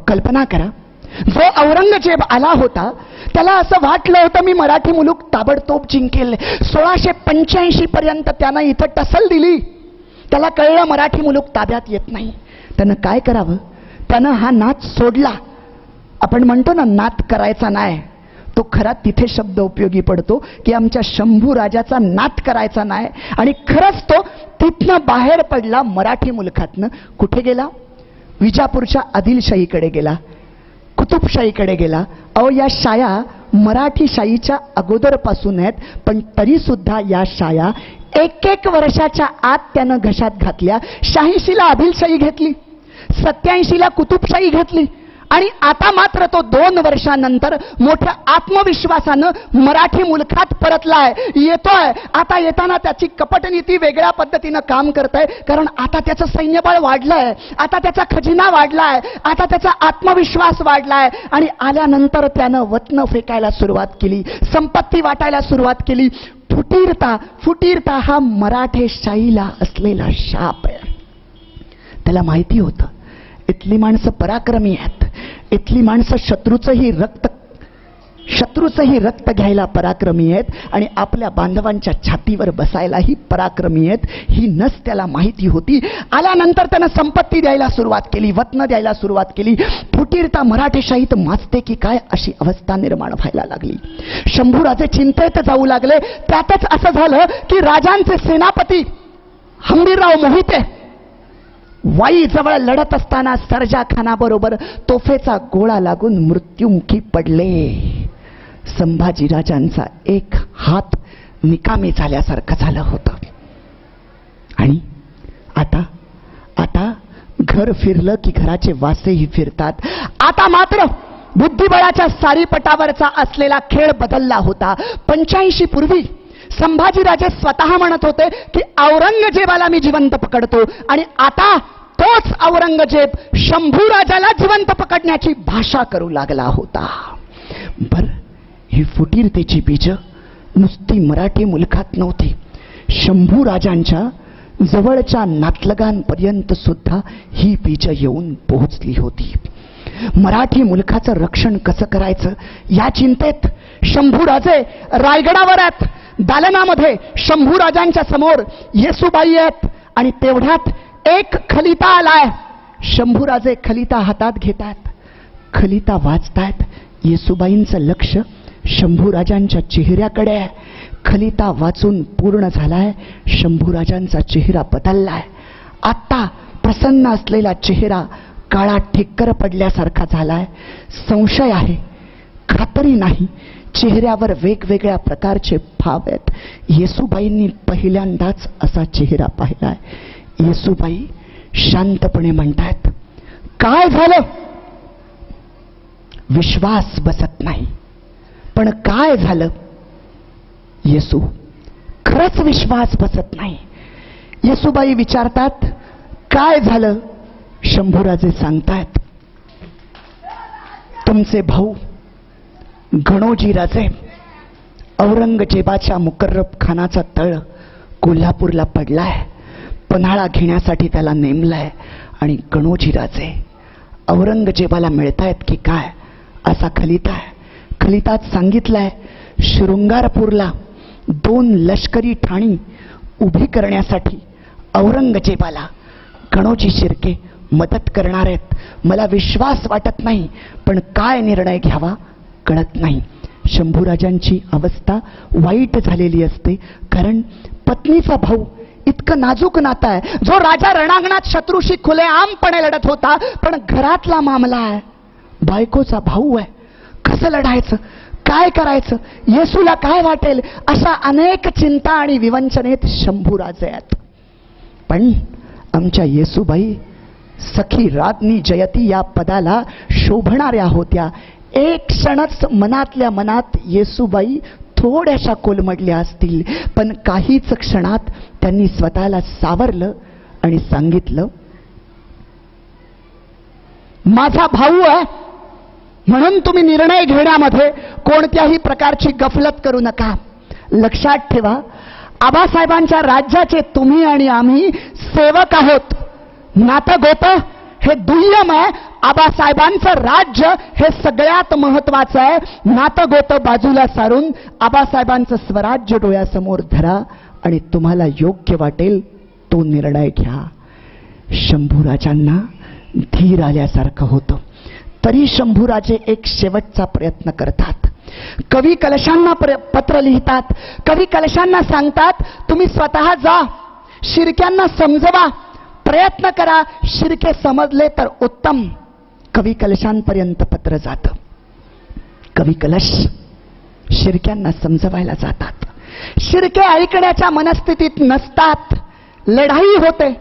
कल्पना करा, जो औरंगजेब आला होता त्याला असं वाटलं होतं मी मराठी मुलूक ताबडतोब जिंकेल. 1685 पर्यंत त्यानं इथं टसल दिली. त्याला कळलं मराठी मुलूक ताब्यात येत नाही. त्यानं काय करावं? त्यानं हा नाद सोडला. आपण म्हणतो ना नाद करायचा नाही, तो खरा तिथे शब्द उपयोगी पडतो की आमच्या शंभू राजाचा नाद करायचा नाही. आणि खरंच तो तिथनं बाहेर पडला, मराठी मुलखातनं. कुठे गेला? विजापूरच्या आदिलशाहीकडे गेला, कुतुबशाहीकडे गेला. अहो, या शाया मराठी शाहीच्या अगोदरपासून आहेत, पण तरी सुद्धा या शाया 1-1 वर्षाच्या आत त्यानं घशात घातल्या. 86ला आदिलशाही घेतली, 87ला कुतुबशाही घेतली, आणि आता मात्र तो 2 वर्षानंतर मोठ्या आत्मविश्वासानं मराठी मुलखात परतलाय, येतोय. आता येताना त्याची कपटनीती वेगळ्या पद्धतीनं काम करतंय, कारण आता त्याचं सैन्यबळ वाढलंय, आता त्याचा खजिना वाढलाय, आता त्याचा आत्मविश्वास वाढलाय. आणि आल्यानंतर त्यानं वतनं फेकायला सुरुवात केली, संपत्ती वाटायला सुरुवात केली. फुटीरता हा मराठेशाहीला असलेला शाप आहे. त्याला माहिती होतं इथली माणसं पराक्रमी आहेत, इथली माणसं शत्रूचंही रक्त घ्यायला पराक्रमी आहेत, आणि आपल्या बांधवांच्या छातीवर बसायलाही पराक्रमी आहेत. ही नस त्याला माहिती होती. आल्यानंतर त्यानं संपत्ती द्यायला सुरुवात केली, वतनं द्यायला सुरुवात केली. फुटीरता मराठेशाहीत माजते की काय अशी अवस्था निर्माण व्हायला लागली. शंभूराजे चिंतेत जाऊ लागले. त्यातच असं झालं की राजांचे सेनापती हंबीरराव मोहिते वाई जवळ लढत असताना सर्जा खानाबरोबर तोफेचा गोळा लागून मृत्युमुखी पडले. संभाजीराजांचा एक हात निकामी झाल्यासारखं झालं होतं. आणि आता घर फिरलं की घराचे वासेही फिरतात. आता मात्र बुद्धिबळाच्या सारीपटावरचा असलेला खेळ बदलला होता. 85 पूर्वी संभाजीराजे स्वतः म्हणत होते की औरंगजेबाला मी जिवंत पकडतो, आणि आता तोच औरंगजेब शंभूराजाला जिवंत पकडण्याची भाषा करू लागला होता. बर, ही फुटीरतेची बीज नुसती मराठी मुलखात नव्हती, शंभूराजांच्या जवळच्या नातलगांपर्यंत सुद्धा ही बीज येऊन पोहोचली होती. मराठी मुलखाचं रक्षण कसं करायचं या चिंतेत शंभूराजे रायगडावर आहेत. दालनामध्ये शंभूराजांच्या समोर येसूबाई आहेत, आणि तेवढ्यात एक खलिता आलाय. शंभूराजे खलिता हातात घेतात, खलिता वाचतायत. येसूबाईंचं लक्ष शंभूराजांच्या चेहऱ्याकडे आहे. खलिता वाचून पूर्ण झालाय, शंभूराजांचा चेहरा बदललाय. आत्ता प्रसन्न असलेला चेहरा काळा ठिक्कर पडल्यासारखा झालाय. संशय आहे, खात्री नाही. चेहऱ्यावर वेगवेगळ्या प्रकारचे भाव आहेत. येसूबाईंनी पहिल्यांदाच असा चेहरा पाहिलाय. येसूबाई शांतपणे म्हणतात, काय झालं? विश्वास बसत नाही. पण काय झालं? येसू, खरंच विश्वास बसत नाही. येसूबाई विचारतात, काय झालं? शंभूराजे सांगतात, तुमचे भाऊ गणोजीराजे औरंगजेबाच्या मुकर्रब खानाचा तळ कोल्हापूरला पडलाय. पन्हाळा घेण्यासाठी त्याला नेमलाय, आणि गणोजीराजे औरंगजेबाला मिळतायत की काय असा खलिता आहे. खलितात सांगितलंय शृंगारपूरला 2 लष्करी ठाणी उभी करण्यासाठी औरंगजेबाला गणोजी शिर्के मदत करणार आहेत. मला विश्वास वाटत नाही, पण काय निर्णय घ्यावा कळत नाही. शंभूराजांची अवस्था वाईट झालेली असते, कारण पत्नीचा भाऊ इतकं नाजूक नातं आहे. जो राजा रणांगणात शत्रूशी खुलेआमपणे लढत होता, पण घरातला मामला आहे, बायकोचा भाऊ आहे. कसं लढायचं, काय करायचं, येसूला काय वाटेल, अशा अनेक चिंता आणि विवंचनेत शंभूराजे आहेत. पण आमच्या येसूबाई सखी राज्ञी जयती या पदाला शोभणाऱ्या होत्या. एक क्षणच मनातल्या मनात येसूबाई थोड्याशा कोलमडल्या असतील, पण काहीच क्षणात त्यांनी स्वतःला सावरलं आणि सांगितलं, माझा भाऊ आहे म्हणून तुम्ही निर्णय घेण्यामध्ये कोणत्याही प्रकारची गफलत करू नका. लक्षात ठेवा, आबासाहेबांच्या राज्याचे तुम्ही आणि आम्ही सेवक आहोत. नातं गोतं हे दुय्यम आहे. आबासाहेबांचं राज्य हे सगळ्यात महत्वाचं आहे. नातं गोतं बाजूला सारून आबासाहेबांचं स्वराज्य डोळ्यासमोर धरा आणि तुम्हाला योग्य वाटेल तो निर्णय घ्या. शंभूराजांना धीर आल्यासारखं होतं, तरी शंभूराजे एक शेवटचा प्रयत्न करतात. कवी कलशांना पत्र लिहितात. कवी कलशांना सांगतात, तुम्ही स्वतः जा, शिर्क्यांना समजवा, प्रयत्न करा. शिर्के समजले तर उत्तम. कवी कलशांपर्यंत पत्र जातं. कवी कलश शिर्क्यांना समजवायला जातात. शिर्के ऐकण्याच्या मनस्थितीत नसतात. लढाई होते.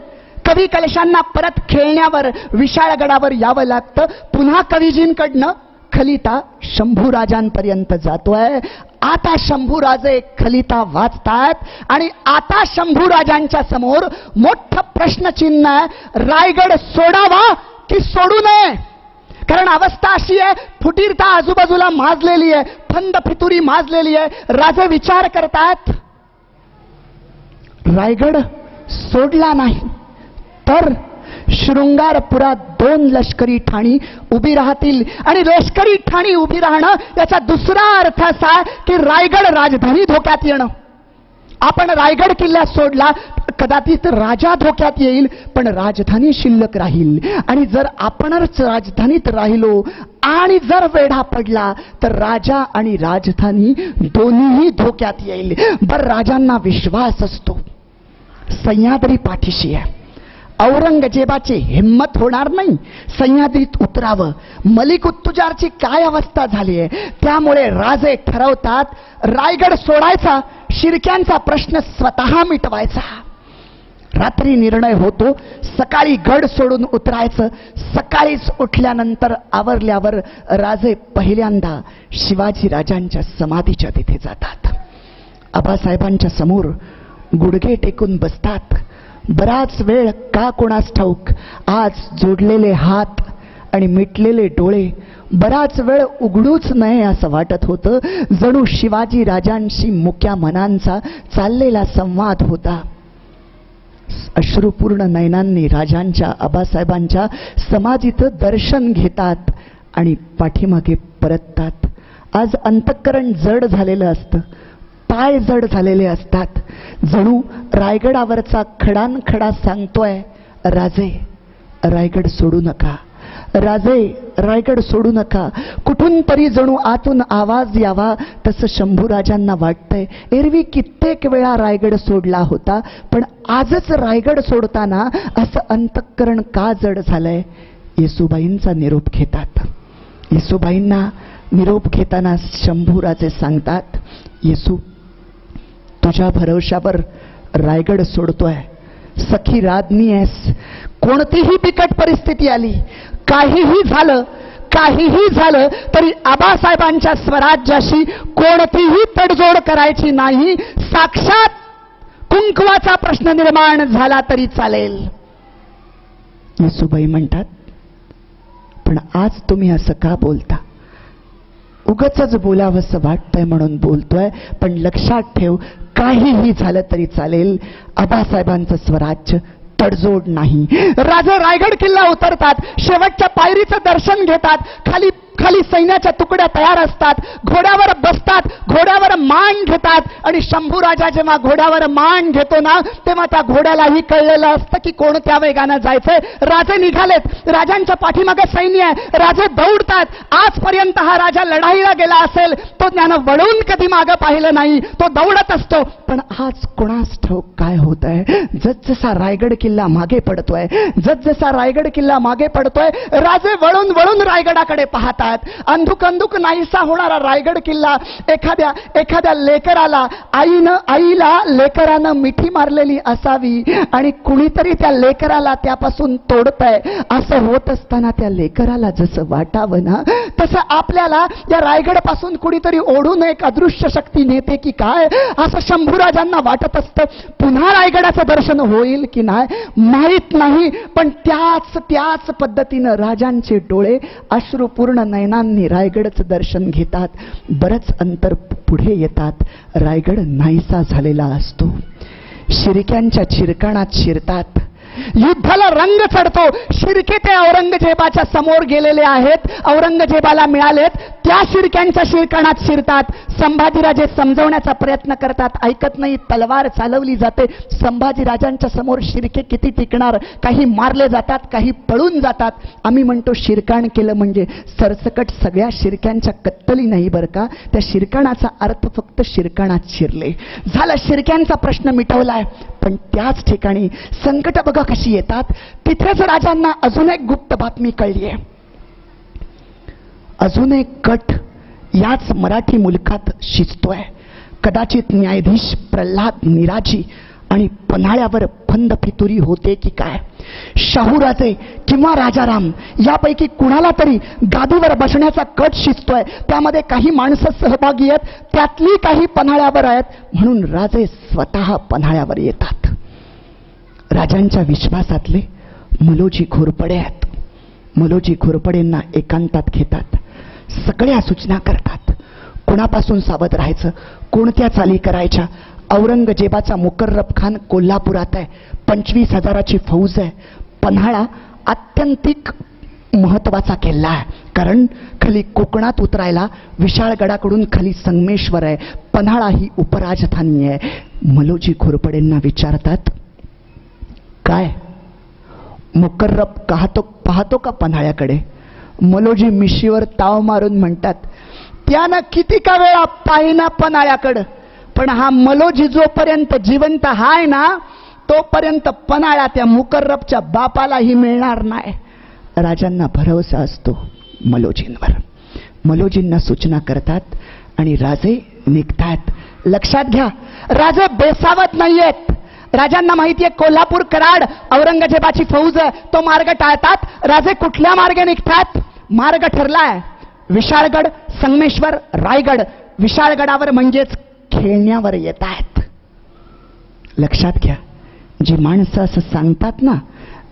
कवी कलशांना परत खेळण्यावर विशाळगडावर यावं लागतं. पुन्हा कवीजींकडनं खलिता शंभूराजांपर्यंत जातोय. आता शंभूराजे खलिता वाचतात आणि आता शंभूराजांच्या समोर मोठं प्रश्नचिन्ह आहे. रायगड सोडावा की सोडू नये? कारण अवस्था अशी आहे, फुटीरता आजूबाजूला माजलेली आहे, फंद फितुरी माजलेली आहे. राजे विचार करतात, रायगड सोडला नाही तर शृंगारपुरात 2 लष्करी ठाणी उभी राहतील. आणि लष्करी ठाणी उभी राहणं याचा दुसरा अर्थ असा की रायगड राजधानी धोक्यात येणं. आपण रायगड किल्ला सोडला कदाचित राजा धोक्यात येईल, पण राजधानी शिल्लक राहील. आणि जर आपणच राजधानीत राहिलो आणि जर वेढा पडला तर राजा आणि राजधानी दोन्हीही धोक्यात येईल. बर राजांना विश्वास असतो, सह्याद्री पाठीशी आहे. औरंगजेबाची हिम्मत होणार नाही सह्याद्रीत उतरावं. मलिक उत्तुजारची काय अवस्था झाली आहे, त्यामुळे राजे ठरवतात रायगड सोडायचा, शिर्क्यांचा प्रश्न स्वतः मिटवायचा. रात्री निर्णय होतो, सकाळी गड सोडून उतरायचं. सकाळीच उठल्यानंतर आवरल्यावर राजे पहिल्यांदा शिवाजी राजांच्या समाधीच्या तिथे जातात. आबासाहेबांच्या समोर गुडघे टेकून बसतात. बराच वेळ का कोणास ठाऊक आज जोडलेले हात आणि मिटलेले डोळे बराच वेळ उघडूच नये असं वाटत होतं. जणू शिवाजी राजांशी मुक्या मनांचा चाललेला संवाद होता. अश्रुपूर्ण नयनांनी राजांच्या आबासाहेबांच्या समाधीचं दर्शन घेतात आणि पाठीमागे परततात. आज अंतःकरण जड झालेलं असतं, पाय जड झालेले असतात. जणू रायगडावरचा खडानखडा सांगतोय, राजे रायगड सोडू नका, राजे रायगड सोडू नका. कुठून तरी जणू आतून आवाज यावा तसं शंभूराजांना वाटतंय. एरवी कित्येक वेळा रायगड सोडला होता, पण आजच रायगड सोडताना असं अंतःकरण का जड झालंय? येसूबाईंचा निरोप घेतात. येसूबाईंना निरोप घेताना शंभूराजे सांगतात, येसू तुझ्या भरवशावर रायगड सोडतोय. सखी राजनी आहेस. कोणतीही बिकट परिस्थिती आली, काहीही झालं तरी आबासाहेबांच्या स्वराज्याशी कोणतीही तडजोड करायची नाही. साक्षात कुंकवाचा प्रश्न निर्माण झाला तरी चालेल. येसूबाई म्हणतात, पण आज तुम्ही असं का बोलता? उगाचच बोलावंसं वाटतंय म्हणून बोलतोय, पण लक्षात ठेव, काहीही झालं तरी चालेल, आबासाहेबांचं स्वराज्य तडजोड नाही. राजे रायगड किल्ला उतरतात. शेवटच्या पायरीचं दर्शन घेतात. खाली सैन्याच्या तुकड्या तयार असतात. घोड्यावर बसतात, घोड्यावर मान घेतात. आणि शंभूराजा जेव्हा घोड्यावर मान घेतो ना, तेव्हा त्या घोड्यालाही कळलेलं असतं की कोणत्या वेगानं जायचंय. राजे निघालेत, राजांच्या पाठीमागे सैन्य आहे. राजे दौडतात. आजपर्यंत हा राजा लढाईला गेला असेल, तो त्यानं वळून कधी मागं पाहिलं नाही, तो दौडत असतो. पण आज कोणास ठाऊक काय होत आहे? जसजसा रायगड किल्ला मागे पडतोय, जसजसा रायगड किल्ला मागे पडतोय, राजे वळून वळून रायगडाकडे पाहतात. अंधुक नाहीसा होणारा रायगड किल्ला एखाद्या लेकराला आईला लेकरानं मिठी मारलेली असावी आणि कुणीतरी त्या लेकराला त्यापासून तोडतंय असं होत असताना त्या लेकराला जसं वाटावं ना, तसं आपल्याला या रायगड पासून कुणीतरी ओढून एक अदृश्य शक्ती नेते की काय असं शंभूराजांना वाटत असतं. पुन्हा रायगडाचं दर्शन होईल की नाही माहित नाही, पण त्याच पद्धतीनं राजांचे डोळे अश्रुपूर्ण नयनांनी रायगडचं दर्शन घेतात. बरंच अंतर पुढे येतात. रायगड नाहीसा झालेला असतो. शिर्क्यांच्या चिरकाणात शिरतात. युद्धाला रंग चढतो. शिर्के ते औरंगजेबाच्या समोर गेलेले आहेत, औरंगजेबाला मिळालेत, त्या शिर्क्यांच्या शिरकाणात शिरतात. संभाजीराजे समजवण्याचा प्रयत्न करतात, ऐकत नाही. तलवार चालवली जाते. संभाजीराजांच्या समोर शिर्के किती टिकणार? काही मारले जातात, काही पळून जातात. आम्ही म्हणतो शिरकाण केलं म्हणजे सरसकट सगळ्या शिर्क्यांच्या कत्तली नाही बरं का. त्या शिरकाणाचा अर्थ फक्त शिरकाणात शिरले झालं, शिर्क्यांचा प्रश्न मिटवलाय. पण त्याच ठिकाणी संकट बघा कशी येतात. तिथेच राजांना अजून एक गुप्त बातमी कळली आहे. अजून एक गट याच मराठी मुलखात शिजतोय. कदाचित न्यायाधीश प्रल्हाद निराजी आणि पन्हाळ्यावर फंद फितुरी होते की काय. शाहूराजे किंवा राजाराम यापैकी कुणाला तरी गादीवर बसण्याचा कट शिजतोय. त्यामध्ये काही माणसं सहभागी आहेत, त्यातली काही पन्हाळ्यावर आहेत. म्हणून राजे स्वतः पन्हाळ्यावर येतात. राजांच्या विश्वासातले मलोजी घोरपडे आहेत. मलोजी घोरपडेंना एकांतात घेतात, सगळ्या सूचना करतात. कोणापासून सावध राहायचं, कोणत्या चाली करायच्या. औरंगजेबाचा मुकर्रब खान कोल्हापुरात आहे, 25,000ची फौज आहे. पन्हाळा अत्यंतिक महत्वाचा किल्ला आहे, कारण खाली कोकणात उतरायला विशाळगडाकडून खाली संगमेश्वर आहे. पन्हाळा ही उपराजधानी आहे. मलोजी घोरपडेंना विचारतात, काय मुकर्रब पाहतो का पन्हाळ्याकडे? मलोजी मिशीवर ताव मारून म्हणतात, त्यानं किती का वेळा पाहिना पन्हाळ्याकडं, पण हा मलोजी जोपर्यंत जिवंत हाय ना तोपर्यंत पन्हाळा त्या मुकर्रबच्या बापालाही मिळणार नाही. राजांना भरवसा असतो मलोजींवर. मलोजींना सूचना करतात आणि राजे निघतात. लक्षात घ्या, राजे बेसावत नाहीयेत. राजांना माहितीये कोल्हापूर कराड औरंगजेबाची फौज आहे, तो मार्ग टाळतात. राजे कुठल्या मार्गे निघतात? मार्ग ठरलाय विशाळगड, संगमेश्वर, रायगड. विशाळगडावर म्हणजेच खेळण्यावर येत आहेत. लक्षात घ्या, जी माणसं असं सांगतात ना,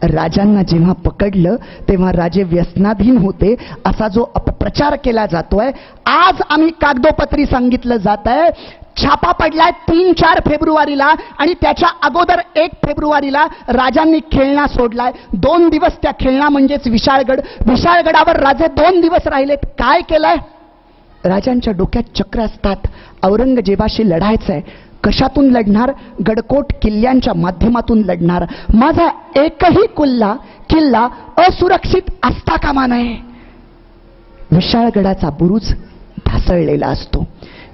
राजांना जेव्हा पकडलं तेव्हा राजे व्यसनाधीन होते असा जो अपप्रचार केला जातोय, आज आम्ही कागदोपत्री सांगितलं जात आहे. छापा पडलाय 3-4 फेब्रुवारीला आणि त्याच्या अगोदर 1 फेब्रुवारीला राजांनी खेळणा सोडलाय. 2 दिवस त्या खेळणा म्हणजेच विशाळगड. विशाळगडावर राजे 2 दिवस राहिलेत. काय केलंय? राजांच्या डोक्यात चक्र असतात. औरंगजेबाशी लढायचंय. कशातून लढणार? गडकोट किल्ल्यांच्या माध्यमातून लढणार. माझा एकही किल्ला असुरक्षित असता कामा नये. विशाळगडाचा बुरुज ढासळलेला असतो.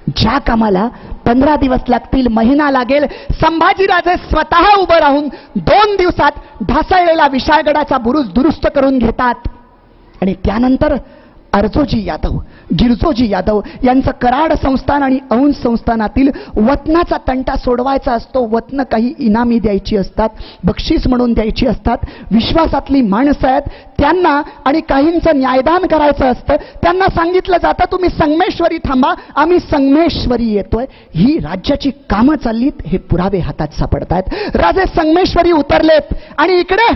ज्या कामाला 15 दिवस लागतील, महिना लागेल, संभाजीराजे स्वतः उभं राहून 2 दिवसात ढासळलेला विशाळगडाचा बुरुज दुरुस्त करून घेतात. आणि त्यानंतर अर्जोजी यादव, गिरजोजी यादव यांचं कराड संस्थान आणि औंध संस्थानातील वतनाचा तंटा सोडवायचा असतो. वतन काही इनामी द्यायची असतात, बक्षीस म्हणून द्यायची असतात. विश्वासातली माणसं आहेत, त्यांना आणि काहींचं न्यायदान करायचं असतं. त्यांना सांगितलं जातं तुम्ही संगमेश्वरी थांबा, आम्ही संगमेश्वरी येतोय. ही राज्याची कामं चाललीत, हे पुरावे हातात सापडतायत. राजे संगमेश्वरी उतरलेत आणि इकडे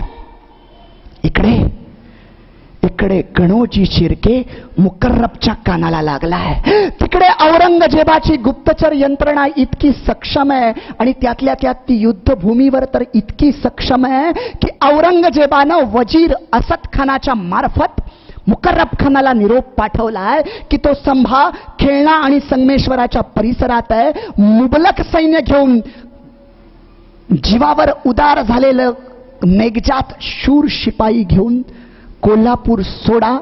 गणोजी शिर्के मुकर्रबच्या कानाला लागलाय. तिकडे औरंगजेबाची गुप्तचर यंत्रणा इतकी सक्षम आहे आणि त्यातल्या त्यात ती युद्धभूमीवर तर इतकी सक्षम आहे की औरंगजेबानं वजीर असद खानाच्या मार्फत मुकर्रब खानाला निरोप पाठवलाय की तो संभा, खेळणा आणि संगमेश्वराच्या परिसरात आहे. मुबलक सैन्य घेऊन, जीवावर उदार झालेलं नेगजात शूर शिपाई घेऊन कोल्हापूर सोडा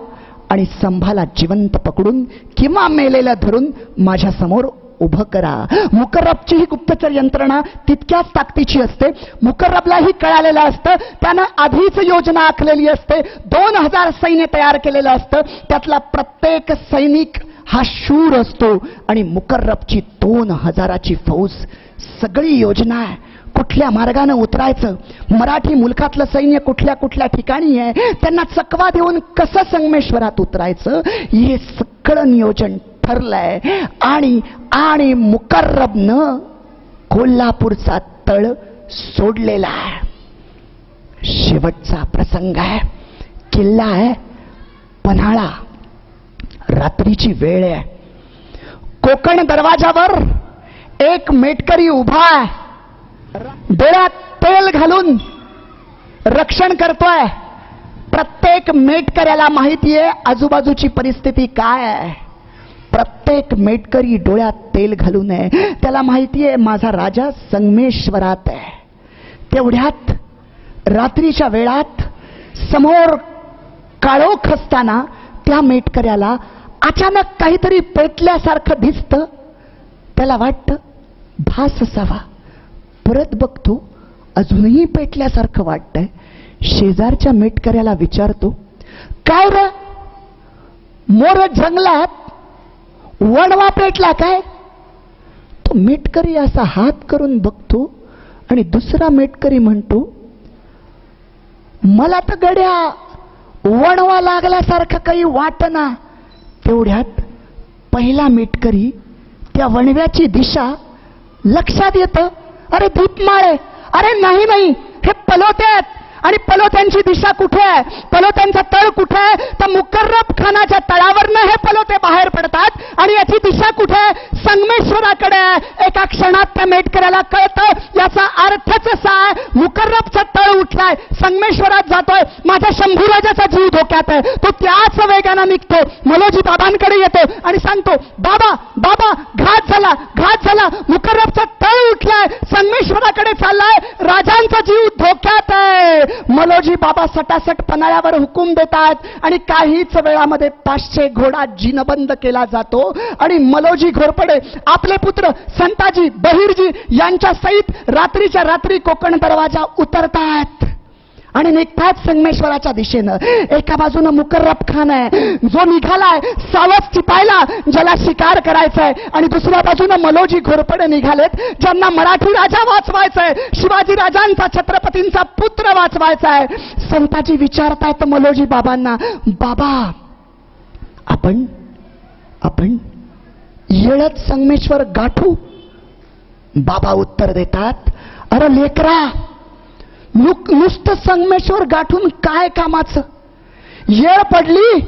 आणि संभाला जिवंत पकडून किंवा मेलेलं धरून माझ्या समोर उभं करा. मुकर्रबची ही गुप्तचर यंत्रणा तितक्याच ताकदीची असते. मुकर्रबलाही कळालेलं असतं, त्यानं आधीच योजना आखलेली असते. 2000 सैन्य तयार केलेलं असतं. त्यातला प्रत्येक सैनिक हा शूर असतो आणि मुकर्रबची 2000ची फौज. सगळी योजना आहे कुठल्या मार्गाने उतरायचं, मराठी मुलखातलं सैन्य कुठल्या कुठल्या ठिकाणी आहे, त्यांना चकवा देऊन कसं संगमेश्वरात उतरायचं, हे सगळं नियोजन ठरलंय. आणि मुकर्रबनं कोल्हापूरचा तळ सोडलेला आहे. शेवटचा प्रसंग आहे. किल्ला आहे पन्हाळा. रात्रीची वेळ आहे. कोकण दरवाजावर एक मेटकरी उभा आहे. डोळ्यात तेल घालून रक्षण करतोय. प्रत्येक मेटकऱ्याला माहितीये आजूबाजूची परिस्थिती काय आहे. प्रत्येक मेटकरी डोळ्यात तेल घालू नये. त्याला माहितीये माझा राजा संगमेश्वरात आहे. तेवढ्यात रात्रीच्या वेळात समोर काळोख असताना त्या मेटकऱ्याला अचानक काहीतरी पेटल्यासारखं दिसतं. त्याला वाटतं भास असावा. परत बघतो अजूनही पेटल्यासारखं वाटतंय. शेजारच्या मेटकऱ्याला विचारतो, काय रे मोर जंगलात वणवा पेटला काय? तो मेटकरी असा हात करून बघतो आणि दुसरा मेटकरी म्हणतो, मला तर गड्या वणवा लागल्यासारखं काही वाटना. तेवढ्यात पहिला मेटकरी त्या वणव्याची दिशा लक्षात येतं. अरे दीपमाळे, अरे नाही नाही, हे पलोते आहेत. आणि पलोत्यांची दिशा कुठे आहे? पलोत्यांचा तळ कुठे आहे? तर मुकर्रब खानाच्या तळावरनं हे पलोते बाहेर पडतात. आणि याची दिशा कुठे आहे? संगमेश्वराकडे आहे. एका क्षणात त्या मेटकऱ्याला कळतं याचा अर्थच असा आहे, मुकर्रबचा तळ उठलाय, संगमेश्वरात जातोय, माझ्या शंभूराजाचा जीव धोक्यात आहे. तो त्याच वेगानं निघतो, मलोजी बाबांकडे येतो आणि सांगतो, बाबा बाबा घात झाला, घात झाला, मुकर्रबचा तळ उठलाय, संगमेश्वराकडे चाललाय, राजांचा जीव धोक्यात आहे. मलोजी बाबा सटासट पन्हाळ्यावर हुकूम देतात आणि काहीच वेळामध्ये 500 घोडा जिनबंद केला जातो. आणि मलोजी घोरपडे आपले पुत्र संताजी बहिरजी यांच्या सहित रात्रीच्या रात्री कोकण दरवाजा उतरतात आणि निघतात संगमेश्वराच्या दिशेनं. एका बाजूनं मुकर्रब खान आहे जो निघालाय सावज चिपायला, ज्याला शिकार करायचंय. आणि दुसऱ्या बाजूनं मलोजी घोरपडे निघालेत ज्यांना मराठी राजा वाचवायचाय, शिवाजी राजांचा छत्रपतींचा पुत्र वाचवायचाय. संताजी विचारतायत मलोजी बाबांना, बाबा आपण आपण येळत संगमेश्वर गाठू? बाबा उत्तर देतात, अरे लेकरा, नुसतं संगमेश्वर गाठून काय कामाचं? येळ पडली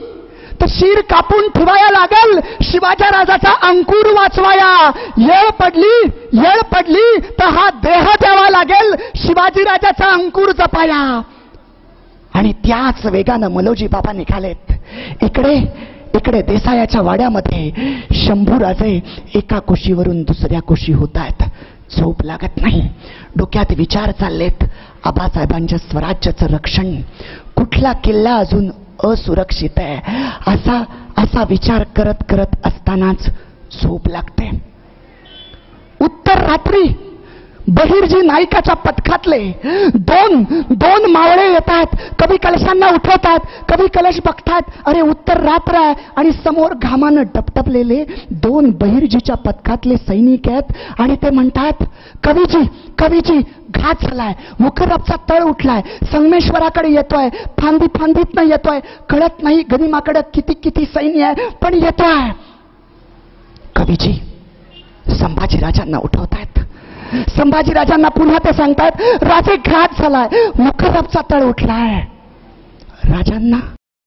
तर शिर कापून ठेवाया लागल, शिवाजी राजाचा अंकुर वाचवाया. येळ पडली तर हा देह द्यावा लागेल, शिवाजी राजाचा अंकुर जपाया. आणि त्याच वेगानं मलोजी बाबा निघालेत. इकडे देसायाच्या वाड्यामध्ये शंभूराजे एका कुशीवरून दुसऱ्या कुशी होत आहेत. झोप लागत नाही. डोक्यात विचार चाललेत, आबासाहेबांच्या स्वराज्याचं रक्षण, कुठला किल्ला अजून असुरक्षित आहे, असा विचार करत करत असतानाच झोप लागते. उत्तर रात्री बहिरजी नाईकाच्या पथकातले दोन मावळे येतात. कधी कलशांना उठवतात, कधी कलश बघतात. अरे उत्तर रात्र आहे आणि समोर घामानं टपटपलेले 2 बहिरजीच्या पथकातले सैनिक आहेत आणि ते म्हणतात, कवीजी घात झालाय, मुकर्रबचा तळ उठलाय, संगमेश्वराकडे येतोय, फांदीतनं येतोय, कळत नाही गनिमाकडे किती सैन्य आहे, पण येतोय. कवीजी संभाजीराजांना उठवतायत. संभाजीराजांना पुन्हा ते सांगतात, राजे घात झालाय, मुकर्रबचा तळ उठलाय. राजांना